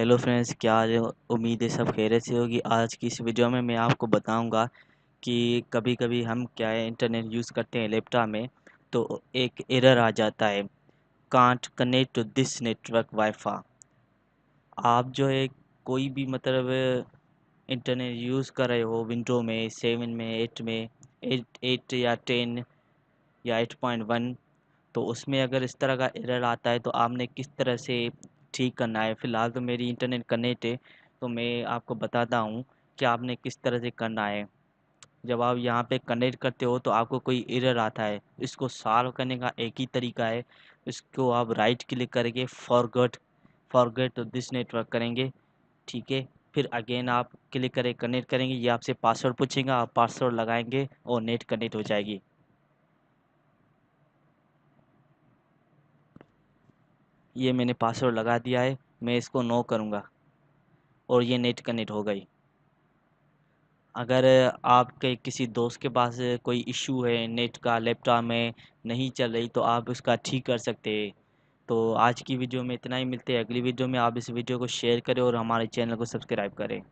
Hello friends, क्या हाल है? उम्मीद है सब खैरियत से होगी। आज की इस वीडियो में मैं आपको बताऊंगा कि कभी कभी हम क्या है इंटरनेट यूज़ करते हैं लैपटॉप में, तो एक एरर आ जाता है, can't connect to this network wifi. आप जो है कोई भी मतलब इंटरनेट यूज़ कर रहे हो विंडो में 7 में 8 में 8 या 10 या 8.1, तो उसमें अगर इस तरह का एरर आता है तो आपने किस तरह से ठीक करना है। फ़िलहाल तो मेरी इंटरनेट कनेक्ट है, तो मैं आपको बताता हूँ कि आपने किस तरह से करना है। जब आप यहाँ पे कनेक्ट करते हो तो आपको कोई एरर आता है, इसको सॉल्व करने का एक ही तरीका है। इसको आप राइट क्लिक करके फॉरगेट दिस नेटवर्क करेंगे, ठीक है। फिर अगेन आप क्लिक करें, कनेक्ट करेंगे, ये आपसे पासवर्ड पूछेगा, आप पासवर्ड लगाएंगे और नेट कनेक्ट हो जाएगी। ये मैंने पासवर्ड लगा दिया है, मैं इसको नो करूँगा और ये नेट कनेक्ट हो गई। अगर आपके किसी दोस्त के पास कोई इशू है नेट का, लैपटॉप में नहीं चल रही, तो आप उसका ठीक कर सकते हैं। तो आज की वीडियो में इतना ही, मिलते हैं अगली वीडियो में। आप इस वीडियो को शेयर करें और हमारे चैनल को सब्सक्राइब करें।